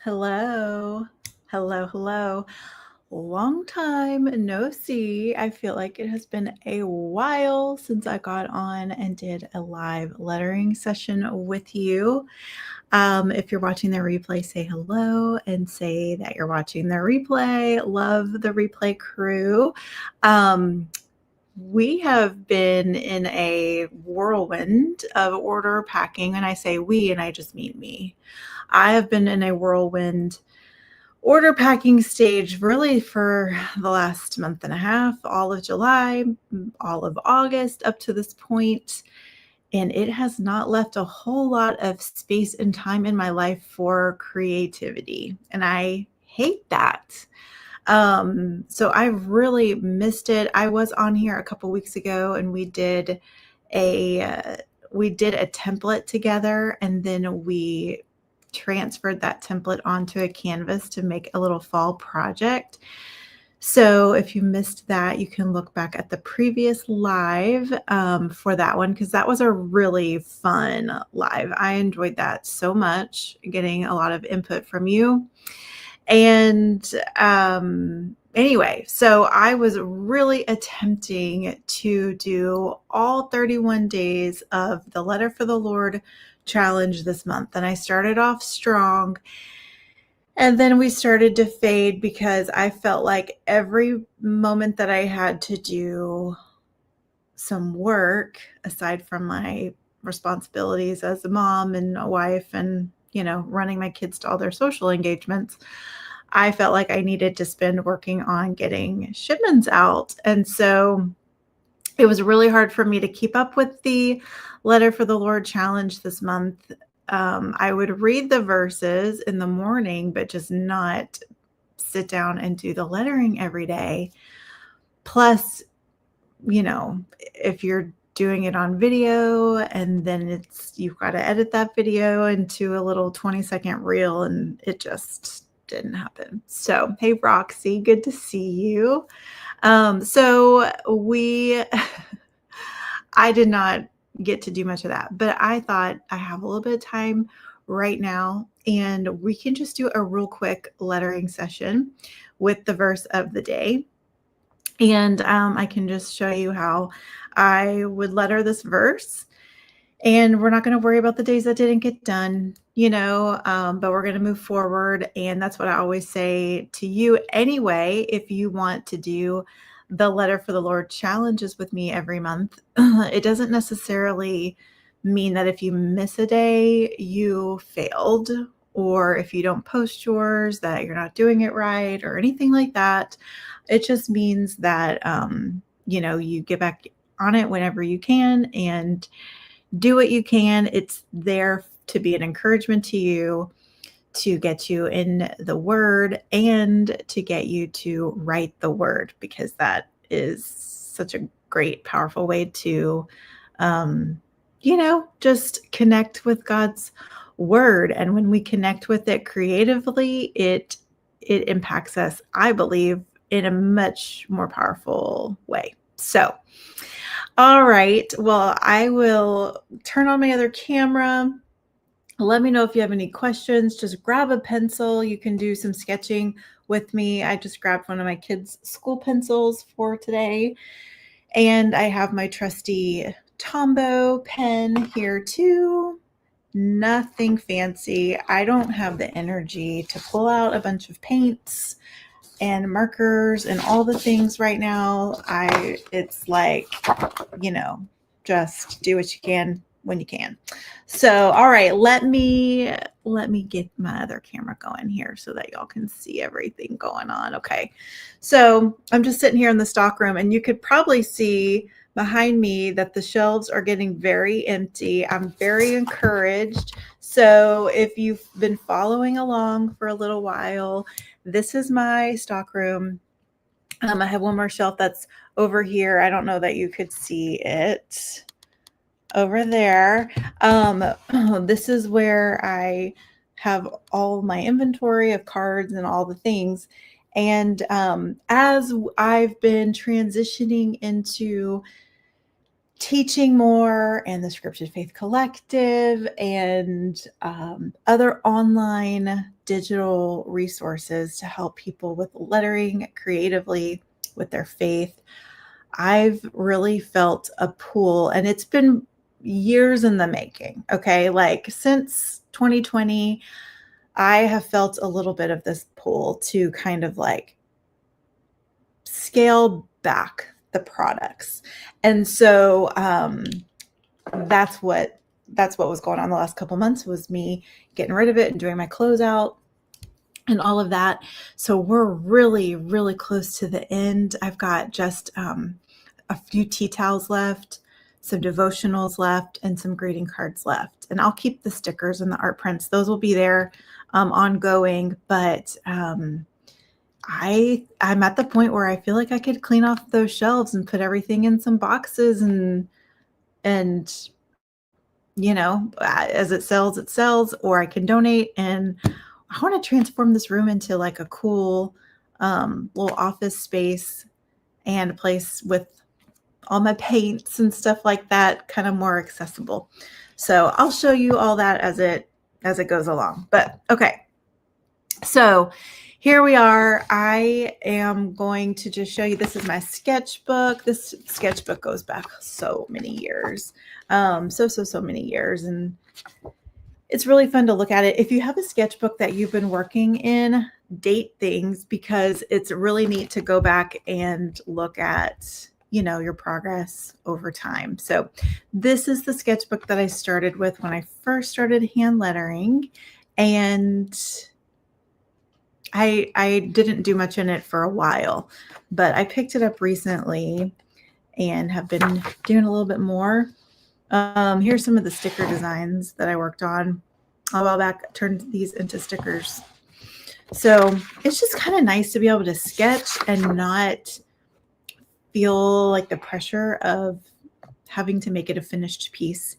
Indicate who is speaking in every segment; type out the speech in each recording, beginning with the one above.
Speaker 1: Hello. Hello, hello. Long time no see. I feel like it has been a while since I got on and did a live lettering session with you. If you're watching the replay, say hello and say that you're watching the replay. Love the replay crew. We have been in a whirlwind of order packing, and I say we, and I just mean me. I have been in a whirlwind order packing stage really for the last month and a half, all of July, all of August up to this point, and it has not left a whole lot of space and time in my life for creativity, and I hate that. So I really missed it. I was on here a couple weeks ago and we did a template together, and then we transferred that template onto a canvas to make a little fall project. So if you missed that, you can look back at the previous live for that one, because that was a really fun live. I enjoyed that so much, getting a lot of input from you. And anyway, so I was really attempting to do all 31 days of the Letter for the Lord challenge this month. And I started off strong. And then we started to fade because I felt like every moment that I had to do some work, aside from my responsibilities as a mom and a wife and, running my kids to all their social engagements, I felt like I needed to spend working on getting shipments out. And so it was really hard for me to keep up with the Letter for the Lord challenge this month. I would read the verses in the morning, but just not sit down and do the lettering every day. Plus, if you're doing it on video and then you've got to edit that video into a little 20-second reel, and it just didn't happen. So, hey, Roxy, good to see you. So I did not get to do much of that, but I thought I have a little bit of time right now, and we can just do a real quick lettering session with the verse of the day. And I can just show you how I would letter this verse. And we're not going to worry about the days that didn't get done, but we're going to move forward. And that's what I always say to you anyway. If you want to do the Letter for the Lord challenges with me every month, it doesn't necessarily mean that if you miss a day, you failed, or if you don't post yours, that you're not doing it right, or anything like that. It just means that, you get back on it whenever you can and do what you can. It's there to be an encouragement to you, to get you in the Word, and to get you to write the Word, because that is such a great, powerful way to, just connect with God's Word. And when we connect with it creatively, it impacts us, I believe, in a much more powerful way. So, all right. Well, I will turn on my other camera. Let me know if you have any questions. Just grab a pencil. You can do some sketching with me. I just grabbed one of my kids' school pencils for today. And I have my trusty Tombow pen here too. Nothing fancy. I don't have the energy to pull out a bunch of paints and markers and all the things right now. It's like, just do what you can when you can. So, all right, let me get my other camera going here so that y'all can see everything going on. Okay. So I'm just sitting here in the stock room, and you could probably see behind me that the shelves are getting very empty. I'm very encouraged. So if you've been following along for a little while, this is my stock room. I have one more shelf that's over here. I don't know that you could see it over there. This is where I have all my inventory of cards and all the things. And as I've been transitioning into, teaching more, and the Scripted Faith Collective, and other online digital resources to help people with lettering creatively with their faith. I've really felt a pull, and it's been years in the making. Okay. Like since 2020, I have felt a little bit of this pull to kind of like scale back the products. And so that's what was going on the last couple months, was me getting rid of it and doing my closeout and all of that. So we're really, really close to the end. I've got just a few tea towels left, some devotionals left, and some greeting cards left. And I'll keep the stickers and the art prints. Those will be there ongoing. But I'm at the point where I feel like I could clean off those shelves and put everything in some boxes, and as it sells, or I can donate. And I want to transform this room into like a cool little office space and a place with all my paints and stuff like that, kind of more accessible. So I'll show you all that as it goes along. But okay, so here we are. I am going to just show you, this is my sketchbook. This sketchbook goes back so many years. So many years. And it's really fun to look at it. If you have a sketchbook that you've been working in, date things, because it's really neat to go back and look at, your progress over time. So this is the sketchbook that I started with when I first started hand lettering. And I didn't do much in it for a while, but I picked it up recently and have been doing a little bit more. Here's some of the sticker designs that I worked on a while back. I turned these into stickers. So it's just kind of nice to be able to sketch and not feel like the pressure of having to make it a finished piece,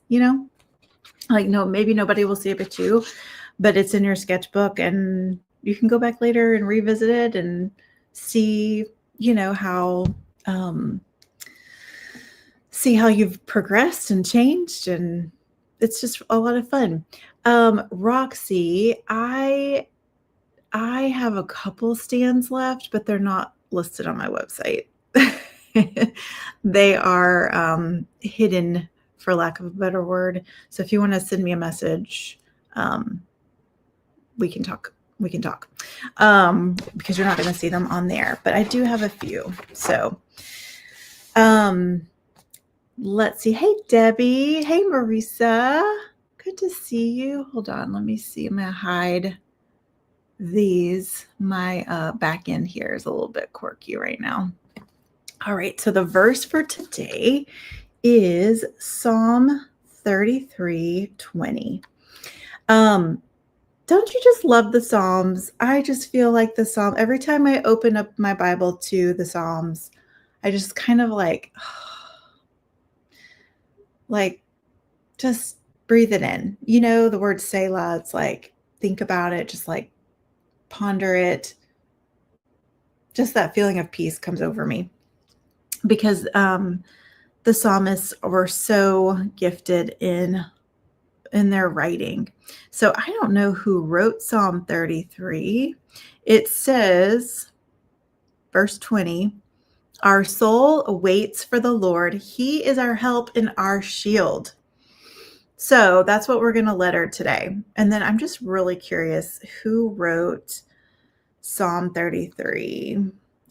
Speaker 1: like, no, maybe nobody will see it but you, but it's in your sketchbook, and you can go back later and revisit it and see, how you've progressed and changed. And it's just a lot of fun. Roxy, I have a couple stands left, but they're not listed on my website. They are hidden, for lack of a better word. So if you want to send me a message, we can talk. Because you're not going to see them on there, but I do have a few. So, let's see. Hey, Debbie. Hey, Marisa. Good to see you. Hold on. Let me see. I'm going to hide these. My back end here is a little bit quirky right now. All right. So the verse for today is Psalm 33:20. Don't you just love the Psalms? I just feel like the Psalm, every time I open up my Bible to the Psalms, I just kind of like just breathe it in. The word Selah, it's like, think about it, just like ponder it. Just that feeling of peace comes over me, because the psalmists were so gifted in their writing. So I don't know who wrote Psalm 33. It says, verse 20, our soul awaits for the Lord. He is our help and our shield. So that's what we're going to letter today. And then I'm just really curious who wrote Psalm 33.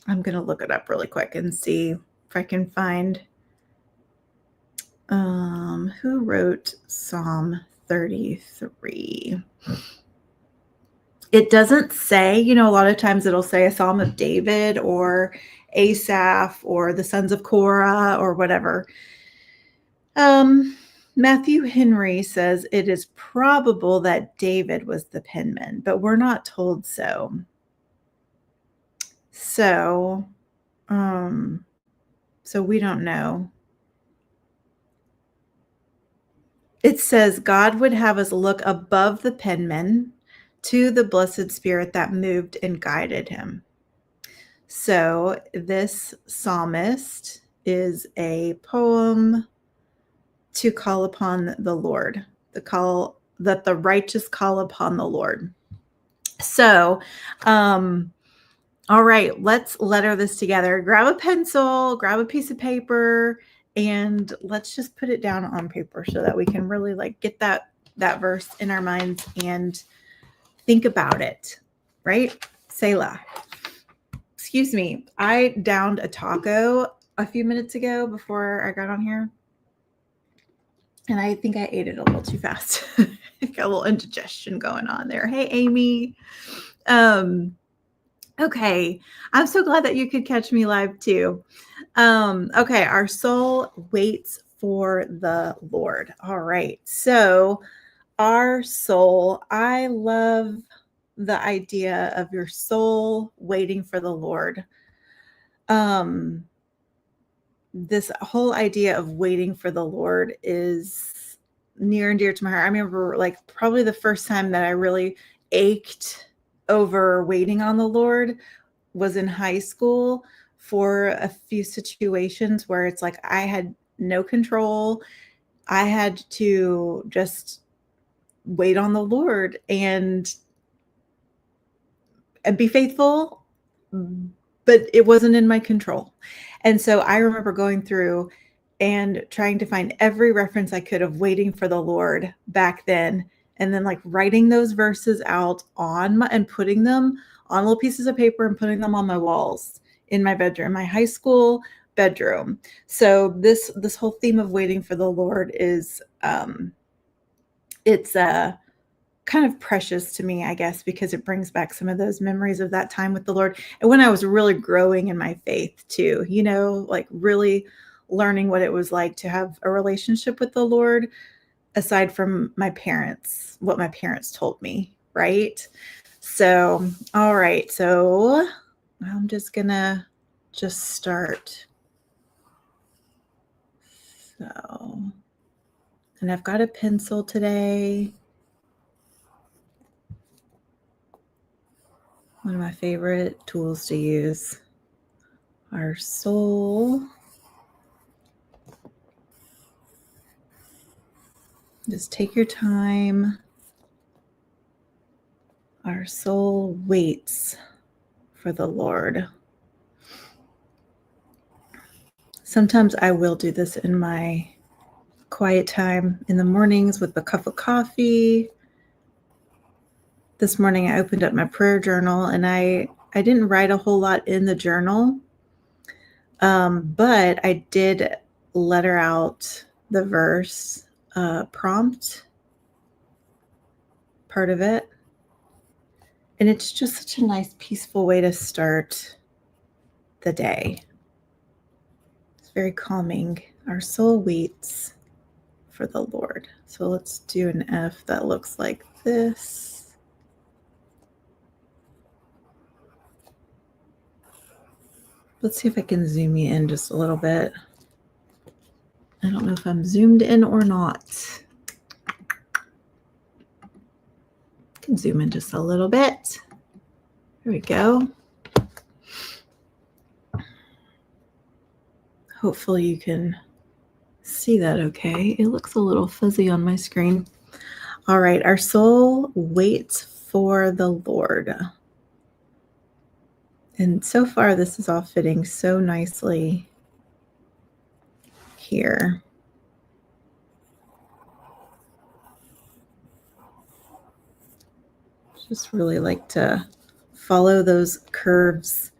Speaker 1: I'm going to look it up really quick and see if I can find who wrote Psalm 33. It doesn't say, a lot of times it'll say a Psalm of David or Asaph or the sons of Korah or whatever. Matthew Henry says it is probable that David was the penman, but we're not told so. So we don't know. It says God would have us look above the penman to the blessed spirit that moved and guided him. So this psalmist is a poem to call upon the Lord, the call that the righteous call upon the Lord. So, all right, let's letter this together. Grab a pencil, grab a piece of paper, and let's just put it down on paper so that we can really like get that verse in our minds and think about it, right? Selah. Excuse me. I downed a taco a few minutes ago before I got on here, and I think I ate it a little too fast. Got a little indigestion going on there. Hey, Amy. Okay. I'm so glad that you could catch me live too. Okay. Our soul waits for the Lord. All right. So our soul, I love the idea of your soul waiting for the Lord. This whole idea of waiting for the Lord is near and dear to my heart. I remember like probably the first time that I really ached over waiting on the Lord was in high school for a few situations where it's like I had no control. I had to just wait on the Lord and be faithful, but it wasn't in my control. And so I remember going through and trying to find every reference I could of waiting for the Lord back then. And then like writing those verses out and putting them on little pieces of paper and putting them on my walls in my bedroom, my high school bedroom. So this whole theme of waiting for the Lord is, it's kind of precious to me, I guess, because it brings back some of those memories of that time with the Lord. And when I was really growing in my faith too, like really learning what it was like to have a relationship with the Lord, aside from what my parents told me, right? So, all right. So I'm just gonna start. So, and I've got a pencil today. One of my favorite tools to use. Our soul. Just take your time. Our soul waits for the Lord. Sometimes I will do this in my quiet time in the mornings with a cup of coffee. This morning I opened up my prayer journal and I didn't write a whole lot in the journal, but I did letter out the verse prompt part of it. And it's just such a nice, peaceful way to start the day. It's very calming. Our soul waits for the Lord. So let's do an F that looks like this. Let's see if I can zoom you in just a little bit. I don't know if I'm zoomed in or not. I can zoom in just a little bit. There we go. Hopefully you can see that okay. It looks a little fuzzy on my screen. All right, our soul waits for the Lord. And so far, this is all fitting so nicely here. Just really like to follow those curves.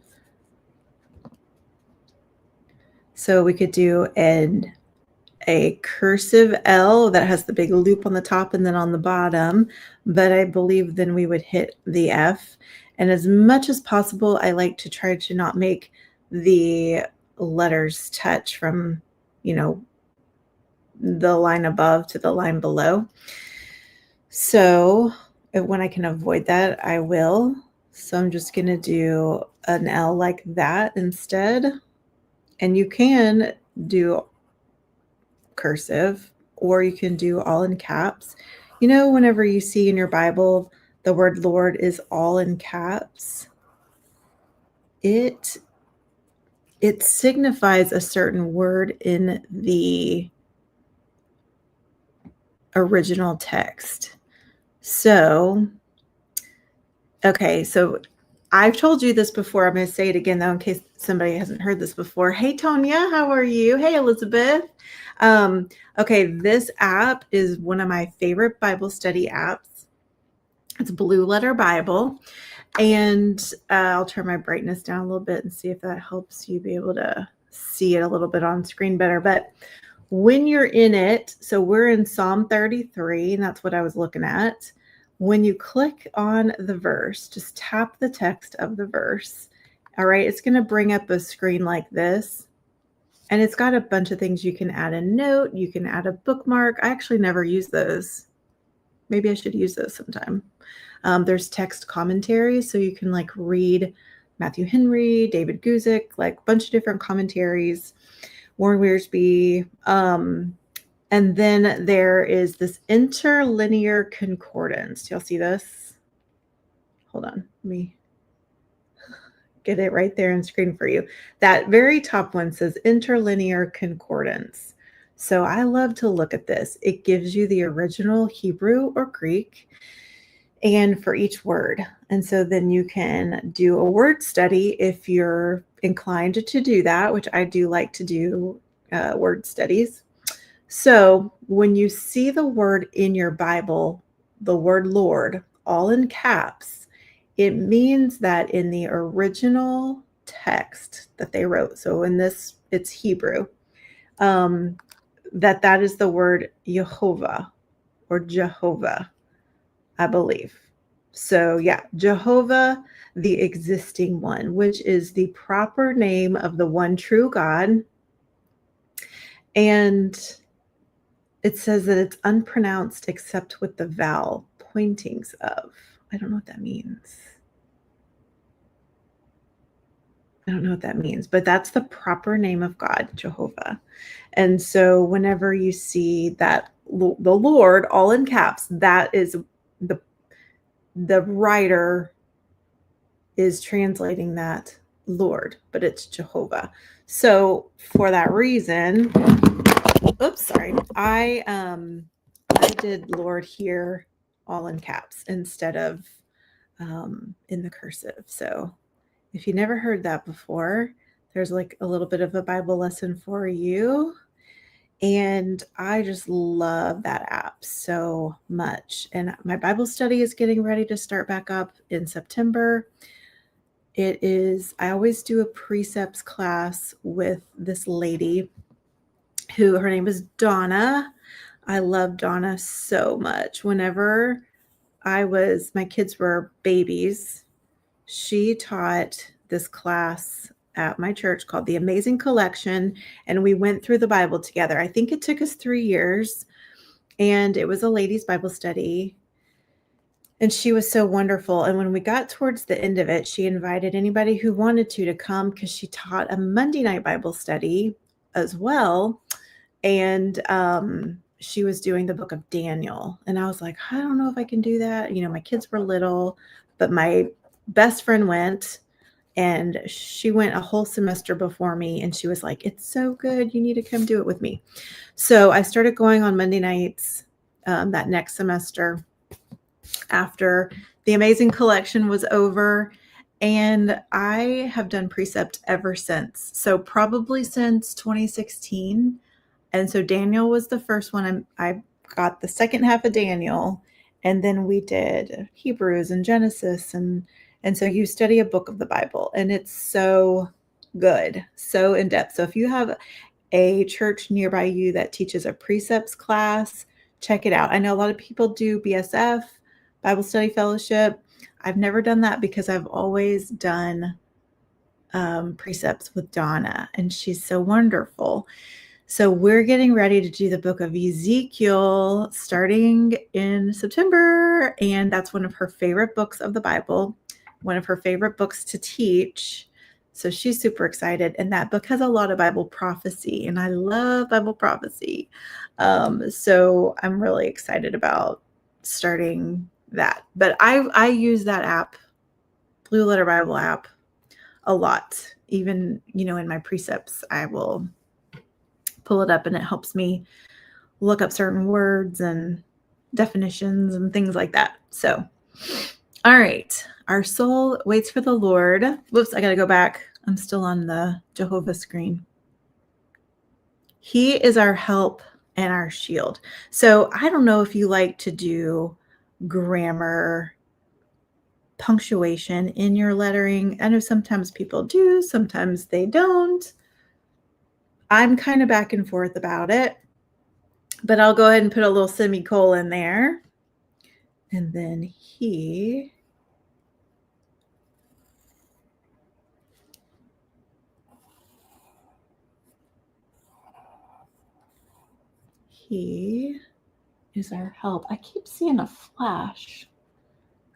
Speaker 1: So we could do a cursive L that has the big loop on the top and then on the bottom, but I believe then we would hit the F. And as much as possible, I like to try to not make the letters touch from, the line above to the line below. So when I can avoid that, I will. So I'm just going to do an L like that instead. And you can do cursive or you can do all in caps. Whenever you see in your Bible the word Lord is all in caps, it signifies a certain word in the original text. So, okay, so I've told you this before. I'm going to say it again, though, in case somebody hasn't heard this before. Hey, Tonya, how are you? Hey, Elizabeth. Okay, this app is one of my favorite Bible study apps. It's Blue Letter Bible. And I'll turn my brightness down a little bit and see if that helps you be able to see it a little bit on screen better. But when you're in it, so we're in Psalm 33, and that's what I was looking at. When you click on the verse, just tap the text of the verse. All right, it's going to bring up a screen like this. And it's got a bunch of things. You can add a note. You can add a bookmark. I actually never use those. Maybe I should use those sometime. There's text commentaries, so you can like read Matthew Henry, David Guzik, like a bunch of different commentaries, Warren Wiersbe. And then there is this interlinear concordance. Do y'all see this? Hold on, let me get it right there on screen for you. That very top one says interlinear concordance. So I love to look at this. It gives you the original Hebrew or Greek and for each word. And so then you can do a word study if you're inclined to do that, which I do like to do word studies. So when you see the word in your Bible, the word Lord, all in caps, it means that in the original text that they wrote, so in this, it's Hebrew, that is the word Jehovah or Jehovah, I believe. So yeah, Jehovah, the existing one, which is the proper name of the one true God. And it says that it's unpronounced except with the vowel pointings of. I don't know what that means. I don't know what that means, but that's the proper name of God, Jehovah. And so whenever you see that the Lord all in caps, that is the writer is translating that Lord, but it's Jehovah. So for that reason, oops, sorry, I did Lord here all in caps instead of in the cursive. So if you never heard that before, there's like a little bit of a Bible lesson for you. And I just love that app so much. And my Bible study is getting ready to start back up in September. I always do a precepts class with this lady who her name is Donna. I love Donna so much. Whenever my kids were babies, she taught this class at my church called The Amazing Collection, and we went through the Bible together. I think it took us 3 years, and it was a ladies' Bible study, and she was so wonderful. And when we got towards the end of it, she invited anybody who wanted to come because she taught a Monday night Bible study as well, and she was doing the book of Daniel, and I was like, I don't know if I can do that. My kids were little, but my best friend went, and she went a whole semester before me, and she was like, it's so good, you need to come do it with me. So I started going on Monday nights that next semester after the Amazing Collection was over, and I have done precept ever since. So probably since 2016. And so Daniel was the first one. I got the second half of Daniel, and then we did Hebrews and Genesis, and so you study a book of the Bible, and it's so good, so in depth. So if you have a church nearby you that teaches a precepts class, check it out. I know a lot of people do BSF, Bible Study Fellowship. I've never done that because I've always done precepts with Donna, and she's so wonderful. So we're getting ready to do the book of Ezekiel starting in September, and that's one of her favorite books of the Bible, one of her favorite books to teach. So she's super excited, and that book has a lot of Bible prophecy, and I love Bible prophecy. So I'm really excited about starting that. But I use that app, Blue Letter Bible app, a lot. Even, in my precepts, I will pull it up, and it helps me look up certain words and definitions and things like that. So, all right. Our soul waits for the Lord. Whoops, I got to go back. I'm still on the Jehovah screen. He is our help and our shield. So I don't know if you like to do grammar, punctuation in your lettering. I know sometimes people do, sometimes they don't. I'm kind of back and forth about it, but I'll go ahead and put a little semicolon there. And then he is our help. I keep seeing a flash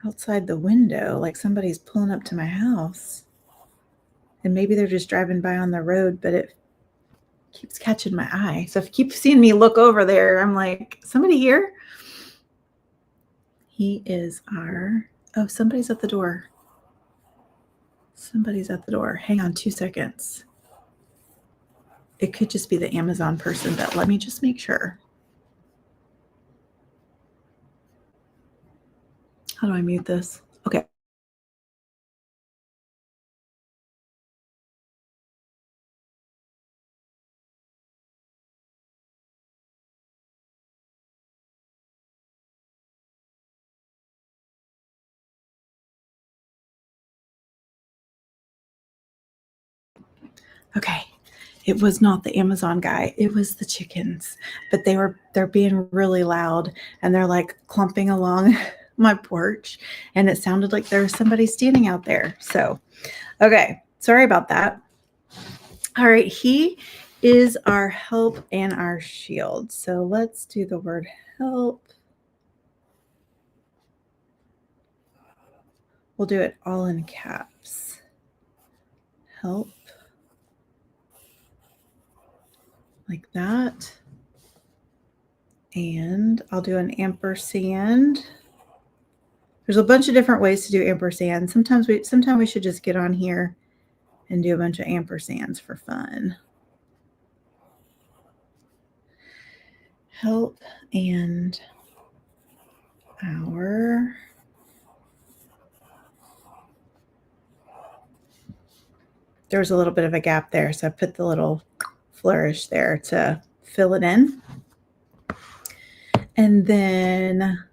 Speaker 1: outside the window, like somebody's pulling up to my house. And maybe they're just driving by on the road, but it keeps catching my eye. So if you keep seeing me look over there, I'm like, somebody here? He is our, oh, somebody's at the door. Somebody's at the door. Hang on 2 seconds. It could just be the Amazon person, but let me just make sure. How do I mute this? Okay. Okay. It was not the Amazon guy. It was the chickens, but they're being really loud and they're like clumping along my porch and it sounded like there was somebody standing out there. So, okay. Sorry about that. All right. He is our help and our shield. So let's do the word help. We'll do it all in caps. Help. Like that. And I'll do an ampersand. There's a bunch of different ways to do ampersand. Sometimes we should just get on here and do a bunch of ampersands for fun. Help and our there's a little bit of a gap there, so I put the little flourish there to fill it in. And then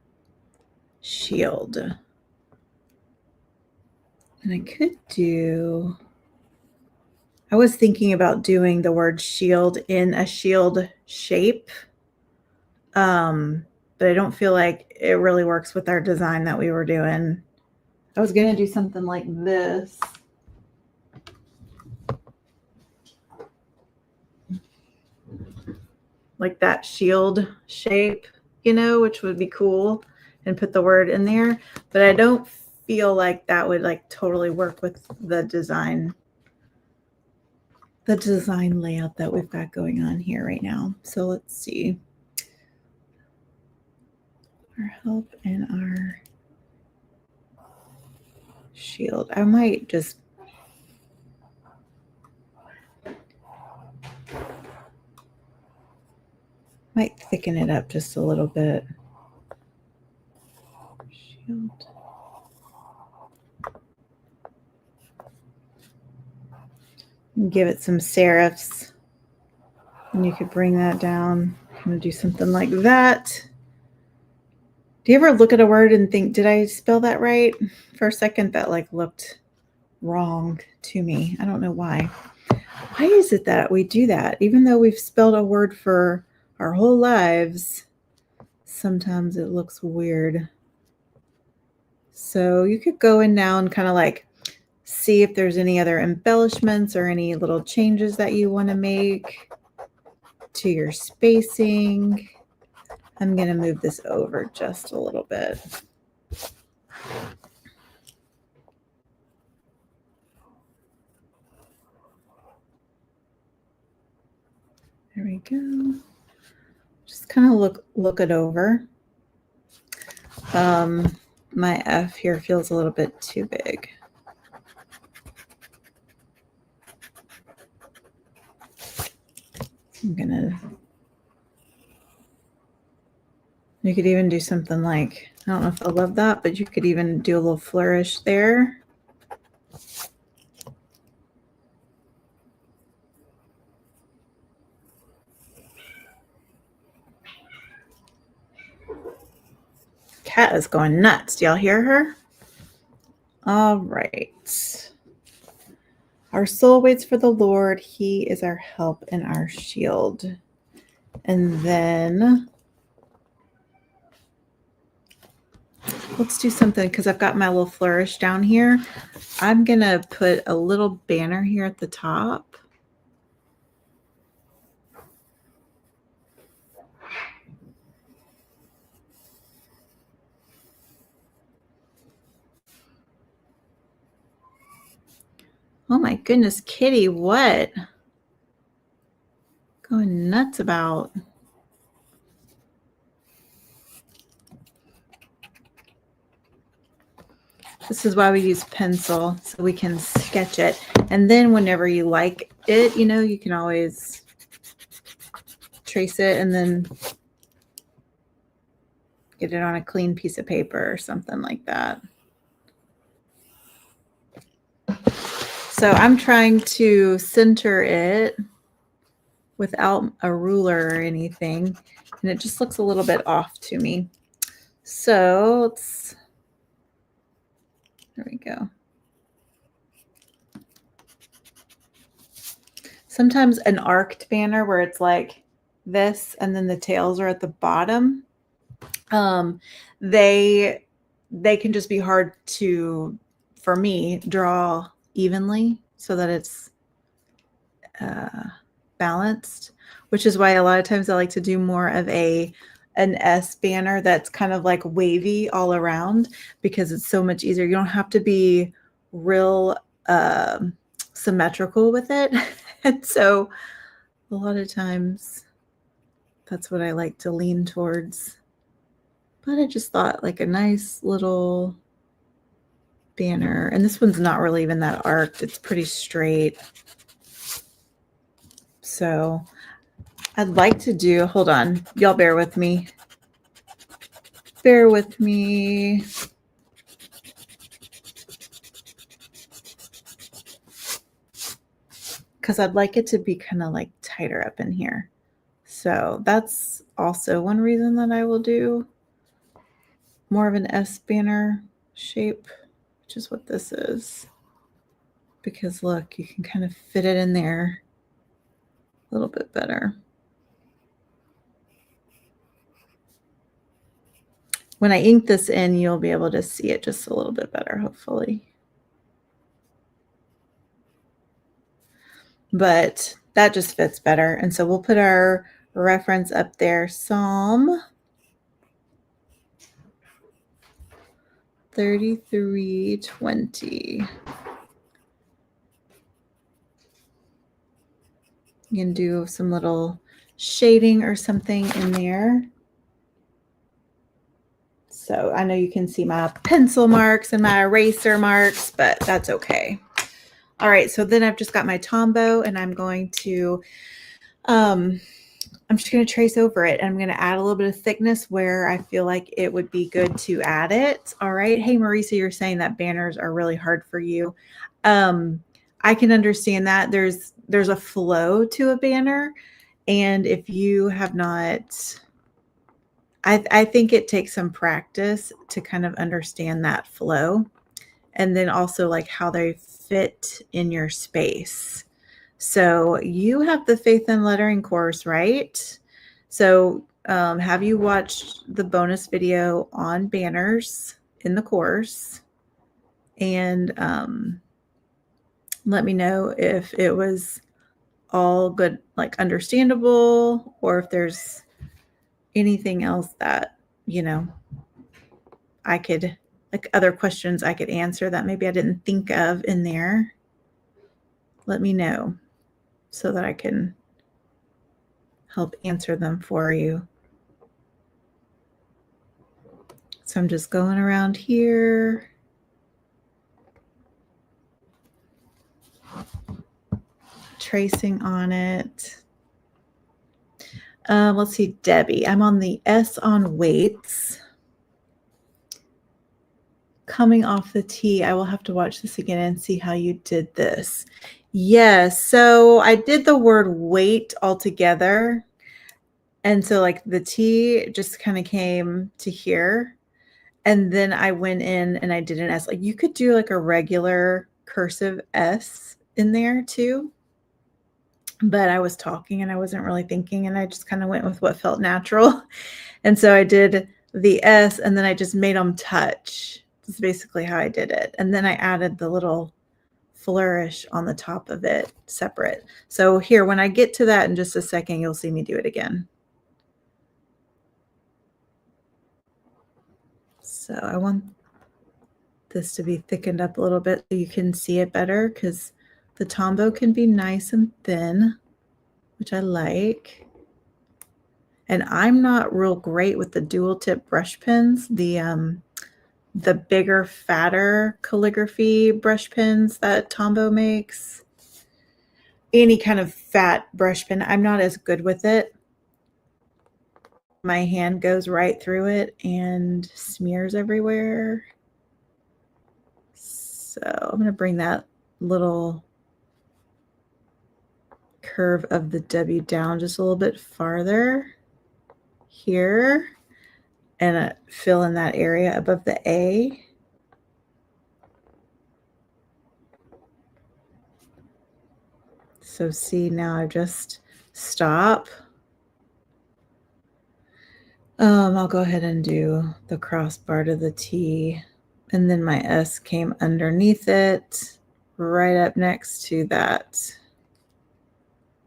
Speaker 1: shield. And I could do, I was thinking about doing the word shield in a shield shape. But I don't feel like it really works with our design that we were doing. I was going to do something like this. Like that shield shape, you know, which would be cool, and put the word in there. But I don't feel like that would like totally work with the design layout that we've got going on here right now. So let's see. Our help and our shield. I might just thicken it up just a little bit. Shield. And give it some serifs. And you could bring that down. I'm going to do something like that. Do you ever look at a word and think, did I spell that right? For a second, that like looked wrong to me. I don't know why. Why is it that we do that? Even though we've spelled a word for our whole lives, sometimes it looks weird. So you could go in now and kind of like see if there's any other embellishments or any little changes that you want to make to your spacing. I'm going to move this over just a little bit. There we go. Just kind of look it over. My F here feels a little bit too big. I'm going to You could even do something like, I don't know if I love that, but you could even do a little flourish there. Cat is going nuts. Do y'all hear her? All right. Our soul waits for the Lord. He is our help and our shield. And then let's do something, because I've got my little flourish down here. I'm going to put a little banner here at the top. Oh my goodness, Kitty, what? Going nuts about. This is why we use pencil, so we can sketch it. And then whenever you like it, you know, you can always trace it and then get it on a clean piece of paper or something like that. So I'm trying to center it without a ruler or anything, and it just looks a little bit off to me. So there we go. Sometimes an arced banner where it's like this and then the tails are at the bottom, they can just be hard to, for me, draw evenly so that it's balanced, which is why a lot of times I like to do more of an S banner that's kind of like wavy all around, because it's so much easier. You don't have to be real symmetrical with it. And so a lot of times that's what I like to lean towards. But I just thought like a nice little banner. And this one's not really even that arced. It's pretty straight. So I'd like to do, hold on, y'all bear with me. Bear with me. Because I'd like it to be kind of like tighter up in here. So that's also one reason that I will do more of an S banner shape, which is what this is. Because look, you can kind of fit it in there a little bit better. When I ink this in, you'll be able to see it just a little bit better, hopefully. But that just fits better. And so we'll put our reference up there, Psalm 33:20. You can do some little shading or something in there. So I know you can see my pencil marks and my eraser marks, but that's okay. All right, so then I've just got my Tombow, and I'm going to, I'm just going to trace over it. And I'm going to add a little bit of thickness where I feel like it would be good to add it. All right. Hey, Marisa, you're saying that banners are really hard for you. I can understand that. There's a flow to a banner. And if you have not, I think it takes some practice to kind of understand that flow, and then also like how they fit in your space. So you have the Faith and Lettering course, right? So have you watched the bonus video on banners in the course? And let me know if it was all good, like understandable, or if there's anything else that, you know, I could, like other questions I could answer that maybe I didn't think of in there. Let me know so that I can help answer them for you. So I'm just going around here. Tracing on it. Let's see, Debbie. I'm on the S on weights. Coming off the T, I will have to watch this again and see how you did this. Yes, so I did the word weight altogether. And so like the T just kind of came to here. And then I went in and I did an S. Like you could do like a regular cursive S in there too. But I was talking and I wasn't really thinking, and I just kind of went with what felt natural. And so I did the S, and then I just made them touch. That's basically how I did it. And then I added the little flourish on the top of it separate. So here, when I get to that in just a second, you'll see me do it again. So I want this to be thickened up a little bit so you can see it better, because the Tombow can be nice and thin, which I like. And I'm not real great with the dual tip brush pens, the bigger, fatter calligraphy brush pens that Tombow makes. Any kind of fat brush pen, I'm not as good with it. My hand goes right through it and smears everywhere. So I'm going to bring that little curve of the W down just a little bit farther here, and fill in that area above the A. So see, now I just stop. I'll go ahead and do the crossbar to the T, and then my S came underneath it, right up next to that,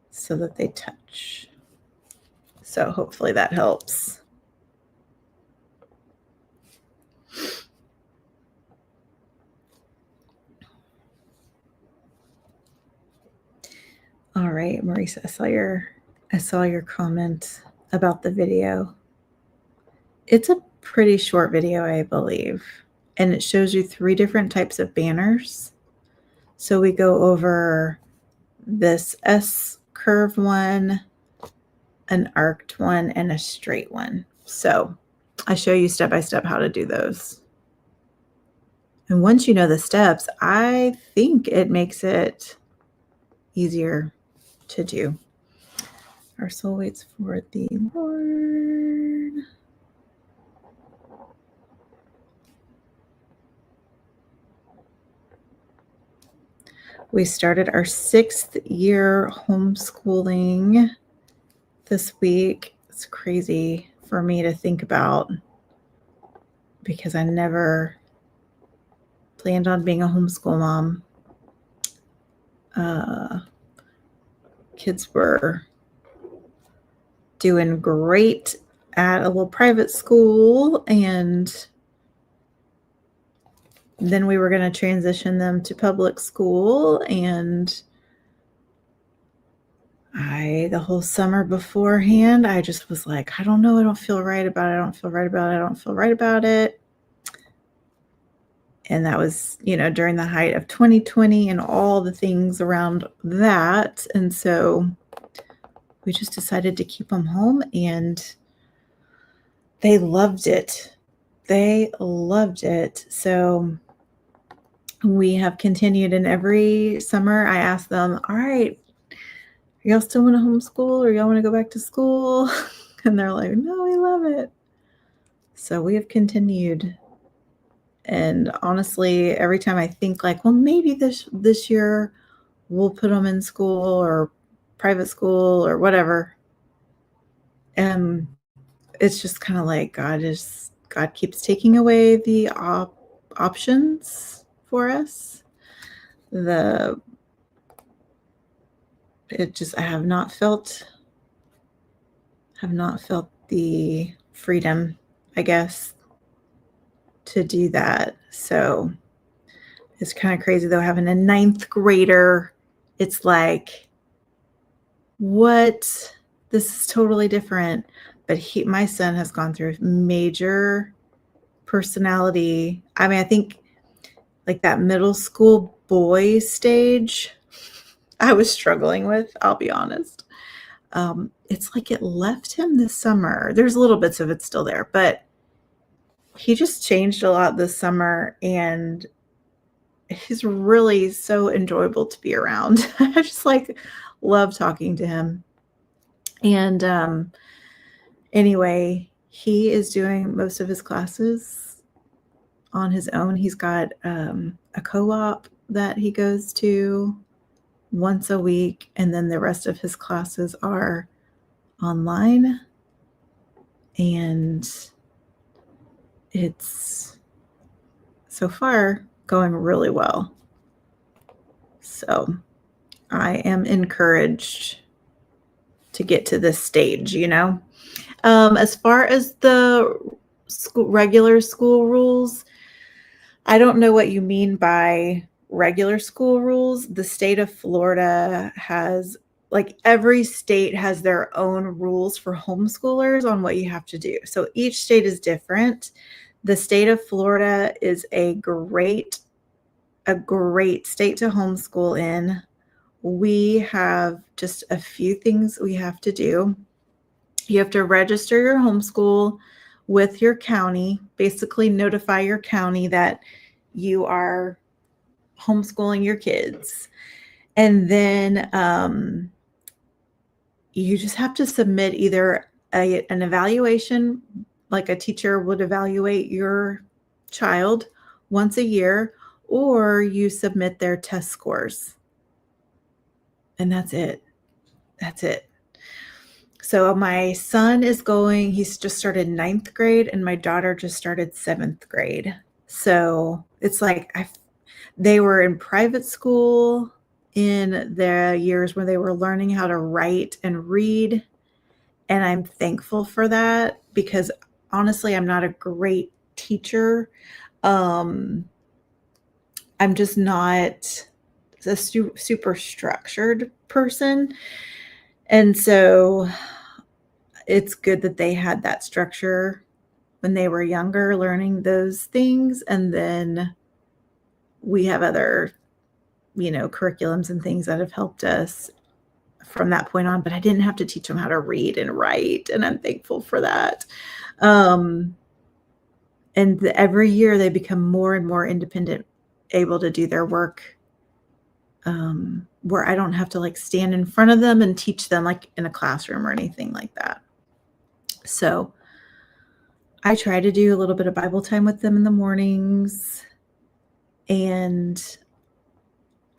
Speaker 1: so that they touch. So hopefully that helps. All right, Maurice, I saw your comment about the video. It's a pretty short video, I believe, and it shows you 3 different types of banners. So we go over this S curve one, an arced one, and a straight one. So I show you step by step how to do those. And once you know the steps, I think it makes it easier to do. Our soul waits for the Lord. We started our 6th year homeschooling this week. It's crazy for me to think about, because I never planned on being a homeschool mom. Kids were doing great at a little private school, and then we were going to transition them to public school. And the whole summer beforehand, I just was like, I don't know. I don't feel right about it. I don't feel right about it. I don't feel right about it. And that was, during the height of 2020 and all the things around that. And so we just decided to keep them home, and they loved it. They loved it. So we have continued, and every summer I ask them, all right, y'all still want to homeschool, or y'all want to go back to school? And they're like, no, we love it. So we have continued. And honestly, every time I think like, well, maybe this year we'll put them in school or private school or whatever. And it's just kind of like God keeps taking away the options for us. I have not felt the freedom, I guess, to do that. So it's kind of crazy though, having a 9th grader. It's like, what? This is totally different. But my son has gone through major personality. I mean, I think like that middle school boy stage, I was struggling with, I'll be honest. It's like it left him this summer. There's little bits of it still there, but he just changed a lot this summer, and he's really so enjoyable to be around. I just like love talking to him. And anyway, he is doing most of his classes on his own. He's got a co-op that he goes to once a week, and then the rest of his classes are online. And it's so far going really well. So I am encouraged to get to this stage, you know. As far as the regular school rules, I don't know what you mean by regular school rules. The state of Florida has, like, every state has their own rules for homeschoolers on what you have to do. So each state is different. The state of Florida is a great state to homeschool in. We have just a few things we have to do. You have to register your homeschool with your county, basically notify your county that you are homeschooling your kids. And then you just have to submit either an evaluation, like a teacher would evaluate your child once a year, or you submit their test scores. And that's it. That's it. So my son he's just started 9th grade, and my daughter just started 7th grade. So it's like they were in private school in the years where they were learning how to write and read. And I'm thankful for that, because honestly, I'm not a great teacher. I'm just not a super structured person. And so it's good that they had that structure when they were younger, learning those things. And then we have other, curriculums and things that have helped us from that point on, but I didn't have to teach them how to read and write. And I'm thankful for that. And every year they become more and more independent, able to do their work, where I don't have to like stand in front of them and teach them like in a classroom or anything like that. So I try to do a little bit of Bible time with them in the mornings. And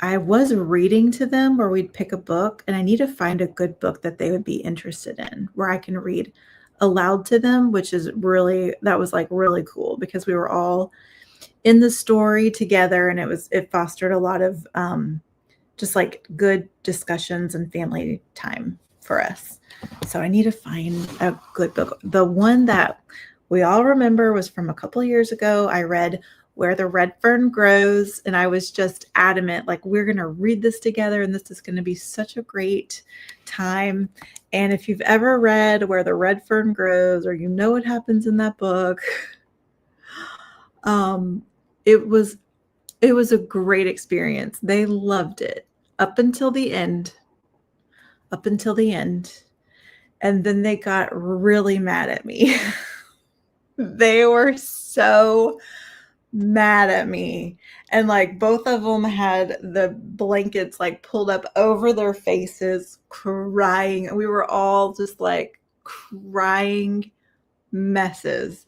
Speaker 1: I was reading to them where we'd pick a book, and I need to find a good book that they would be interested in where I can read aloud to them, that was like really cool, because we were all in the story together, and it fostered a lot of just like good discussions and family time for us. So I need to find a good book. The one that we all remember was from a couple of years ago. I read Where the Red Fern Grows, and I was just adamant, like, we're going to read this together, and this is going to be such a great time. And if you've ever read Where the Red Fern Grows, or you know what happens in that book, it was a great experience. They loved it up until the end. And then they got really mad at me. They were so mad at me. And like both of them had the blankets like pulled up over their faces, crying. We were all just like crying messes.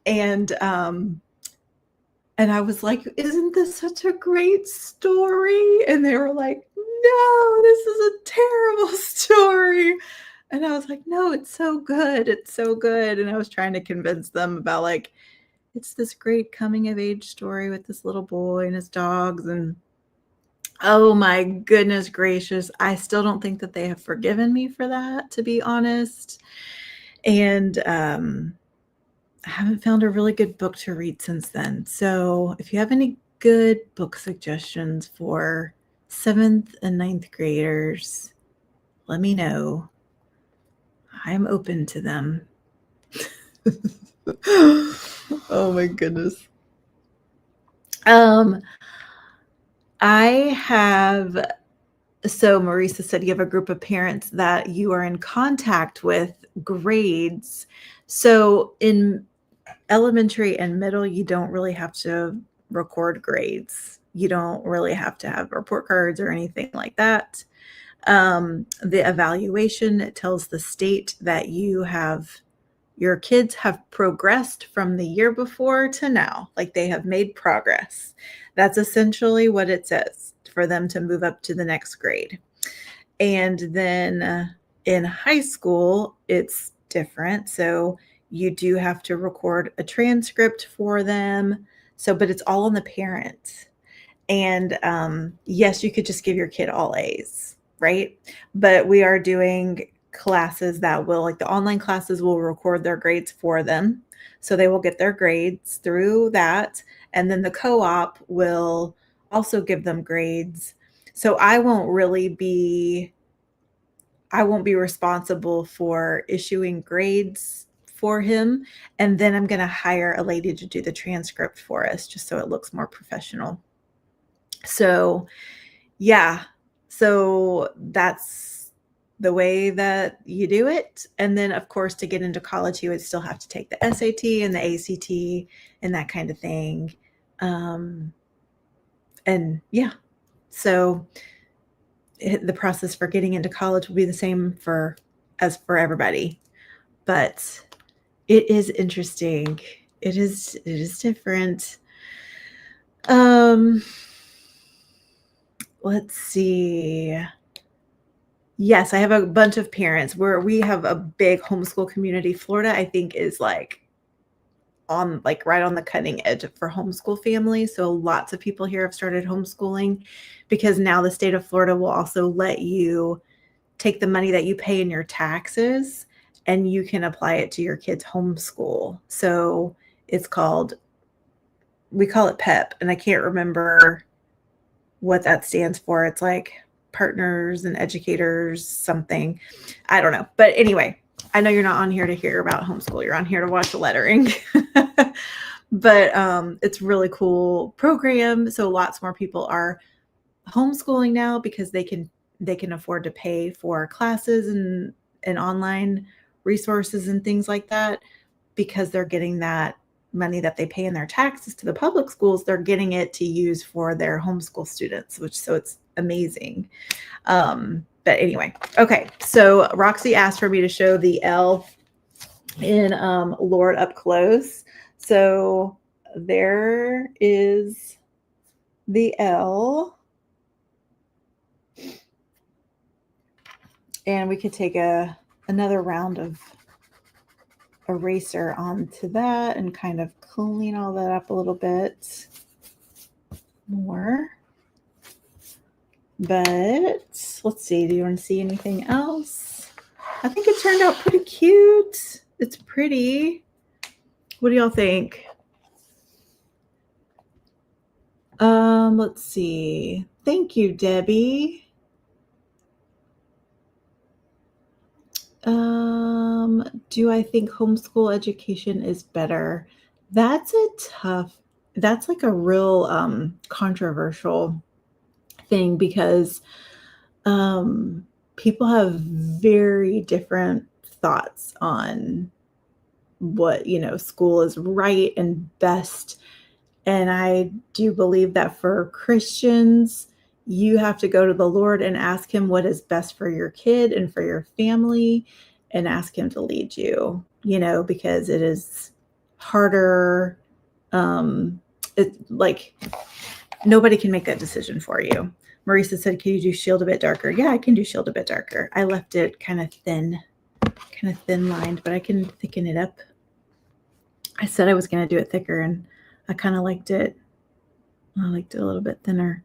Speaker 1: And I was like, isn't this such a great story? And they were like, no, this is a terrible story. And I was like, no, it's so good. It's so good. And I was trying to convince them about like, it's this great coming of age story with this little boy and his dogs. And oh my goodness gracious, I still don't think that they have forgiven me for that, to be honest. And I haven't found a really good book to read since then. So if you have any good book suggestions for 7th and 9th graders, let me know. I'm open to them. Oh my goodness. I have So Marisa said you have a group of parents that you are in contact with grades. So in elementary and middle, you don't really have to record grades. You don't really have to have report cards or anything like that. The evaluation tells the state that your kids have progressed from the year before to now, like they have made progress. That's essentially what it says for them to move up to the next grade. And then in high school, it's different. So you do have to record a transcript for them. So, but it's all on the parent. And yes, you could just give your kid all A's, right? But we are doing classes that will, like the online classes, will record their grades for them. So they will get their grades through that. And then the co-op will also give them grades. So I won't be responsible for issuing grades for him. And then I'm going to hire a lady to do the transcript for us just so it looks more professional. So, yeah. So that's the way that you do it. And then, of course, to get into college, you would still have to take the SAT and the ACT and that kind of thing. And yeah, so the process for getting into college will be the same as for everybody. But it is interesting. It is different. Let's see. Yes, I have a bunch of parents where we have a big homeschool community. Florida, I think, is right on the cutting edge for homeschool families. So lots of people here have started homeschooling because now the state of Florida will also let you take the money that you pay in your taxes and you can apply it to your kids' homeschool. So we call it PEP, and I can't remember what that stands for. It's like partners and educators something. I don't know. But anyway, I know you're not on here to hear about homeschool. You're on here to watch the lettering. But it's really cool program. So lots more people are homeschooling now because they can afford to pay for classes and online resources and things like that, because they're getting that money that they pay in their taxes to the public schools. They're getting it to use for their homeschool students, so it's amazing. But anyway, okay. So Roxy asked for me to show the L in Lord up close. So there is the L. And we could take another round of eraser onto that and kind of clean all that up a little bit more. But let's see, do you want to see anything else? I think it turned out pretty cute. It's pretty. What do y'all think? Let's see. Thank you, Debbie. Do I think homeschool education is better? That's like a real controversial thing, because people have very different thoughts on what, school is right and best. And I do believe that for Christians, you have to go to the Lord and ask him what is best for your kid and for your family, and ask him to lead you, because it is harder. It's like nobody can make that decision for you. Marisa said, can you do shield a bit darker? Yeah, I can do shield a bit darker. I left it kind of thin lined, but I can thicken it up. I said I was going to do it thicker, and I kind of liked it. I liked it a little bit thinner.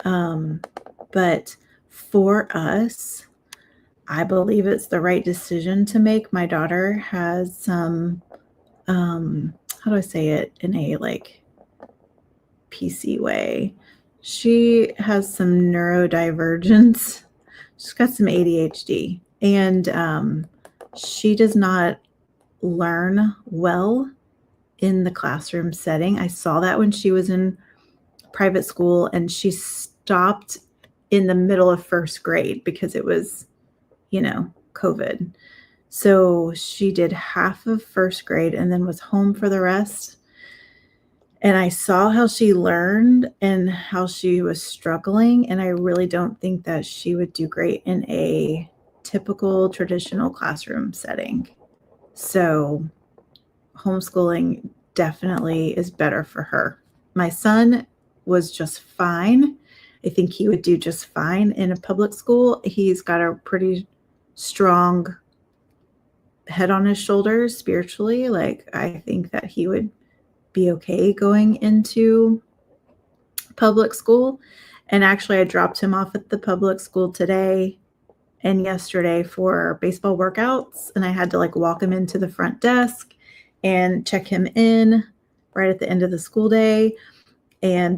Speaker 1: But for us, I believe it's the right decision to make. My daughter has some, how do I say it in a PC way? She has some neurodivergence. She's got some ADHD, and she does not learn well in the classroom setting. I saw that when she was in private school, and she stopped in the middle of first grade because it was, COVID. So she did half of first grade and then was home for the rest. And I saw how she learned and how she was struggling. And I really don't think that she would do great in a typical traditional classroom setting. So homeschooling definitely is better for her. My son was just fine. I think he would do just fine in a public school. He's got a pretty strong head on his shoulders spiritually. Like, I think that he would be okay going into public school. And actually, I dropped him off at the public school today and yesterday for baseball workouts. And I had to walk him into the front desk and check him in right at the end of the school day. And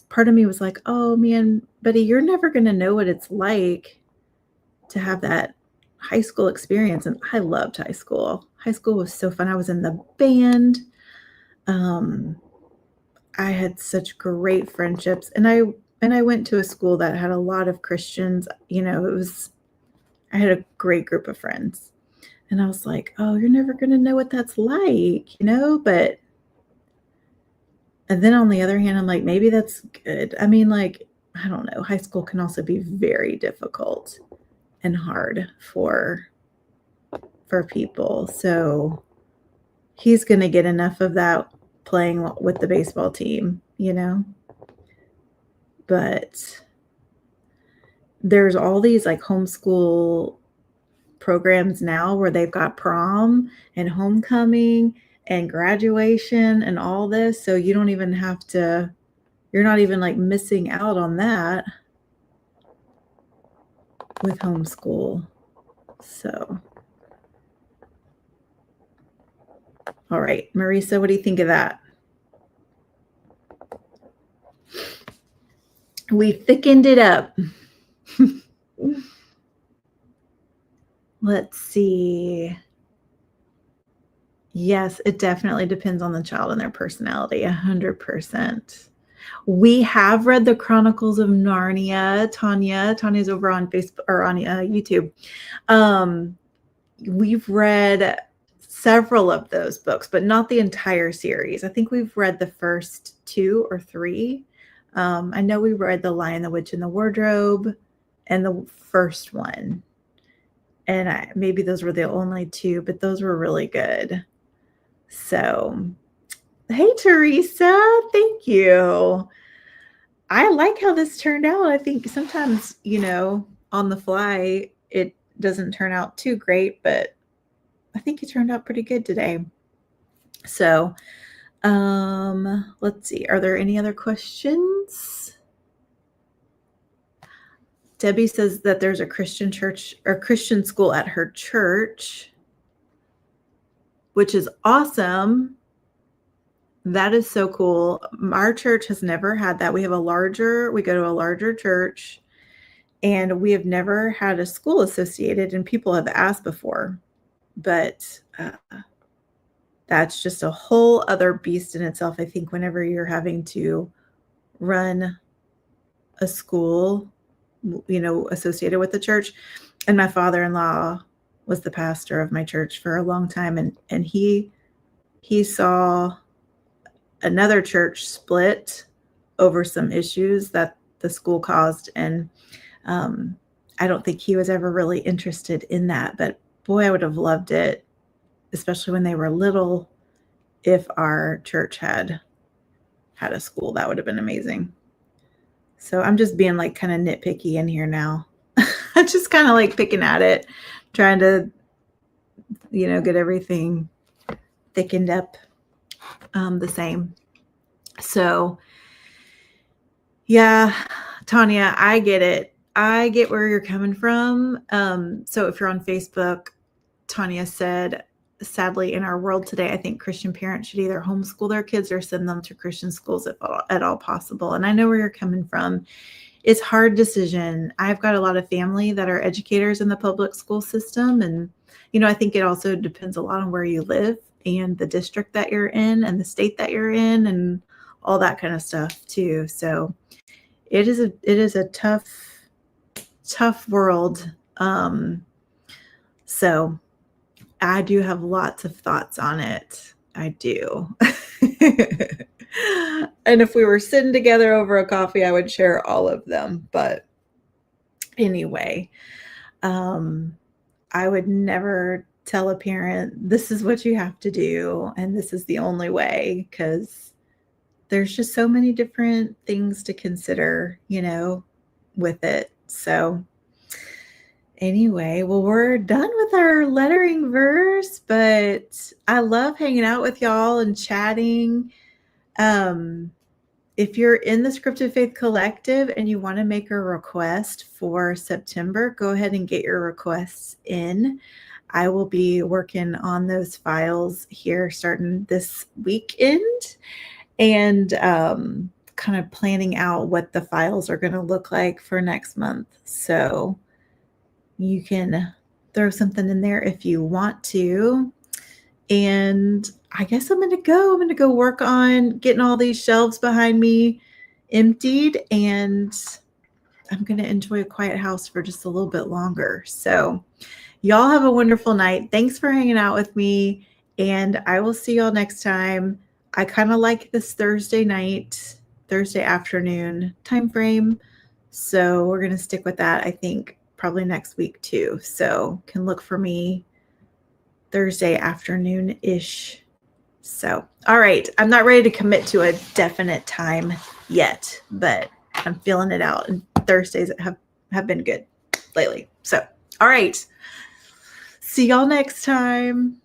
Speaker 1: part of me was like, oh man, buddy, you're never going to know what it's like to have that high school experience. And I loved high school. High school was so fun. I was in the band. I had such great friendships, and I went to a school that had a lot of Christians. I had a great group of friends, and I was like, oh, you're never going to know what that's like, but, and then on the other hand, I'm like, maybe that's good. I mean, I don't know. High school can also be very difficult and hard for people. So he's going to get enough of that playing with the baseball team, but there's all these homeschool programs now where they've got prom and homecoming and graduation and all this. So you don't even have to, you're not even missing out on that with homeschool. So, all right, Marisa, what do you think of that? We thickened it up. Let's see. Yes, it definitely depends on the child and their personality, 100%. We have read the Chronicles of Narnia, Tanya. Tanya's over on Facebook or on YouTube. We've read several of those books, but not the entire series. I think we've read the first 2 or 3. I know we read The Lion, the Witch, and the Wardrobe and the first one. And maybe those were the only 2, but those were really good. So, hey, Teresa, thank you. I like how this turned out. I think sometimes, on the fly, it doesn't turn out too great, but I think it turned out pretty good today. So, let's see. Are there any other questions? Debbie says that there's a Christian church or Christian school at her church, which is awesome. That is so cool. Our church has never had that. We go to a larger church, and we have never had a school associated, and people have asked before, but that's just a whole other beast in itself. I think whenever you're having to run a school, associated with the church, and my father-in-law was the pastor of my church for a long time. And he saw another church split over some issues that the school caused. And I don't think he was ever really interested in that, but boy, I would have loved it, especially when they were little. If our church had a school, that would have been amazing. So I'm just being kind of nitpicky in here now. I'm just kind of picking at it, trying to, get everything thickened up the same. So yeah, Tanya, I get it. I get where you're coming from. So if you're on Facebook, Tanya said, sadly, in our world today, I think Christian parents should either homeschool their kids or send them to Christian schools if at all possible. And I know where you're coming from. It's a hard decision. I've got a lot of family that are educators in the public school system. And, I think it also depends a lot on where you live and the district that you're in and the state that you're in and all that kind of stuff too. So it is a tough world. So I do have lots of thoughts on it. I do. And if we were sitting together over a coffee, I would share all of them. But anyway, I would never tell a parent, this is what you have to do, and this is the only way, because there's just so many different things to consider, with it. So anyway, well, we're done with our lettering verse, but I love hanging out with y'all and chatting. If you're in the Scripted Faith Collective and you want to make a request for September, go ahead and get your requests in. I will be working on those files here starting this weekend, and kind of planning out what the files are going to look like for next month. So you can throw something in there if you want to. And I guess I'm going to go work on getting all these shelves behind me emptied, and I'm going to enjoy a quiet house for just a little bit longer. So y'all have a wonderful night. Thanks for hanging out with me, and I will see y'all next time. I kind of like this Thursday afternoon time frame, so we're going to stick with that, I think, probably next week too. So can look for me Thursday afternoon-ish. So, all right. I'm not ready to commit to a definite time yet, but I'm feeling it out. And Thursdays have been good lately. So, all right. See y'all next time.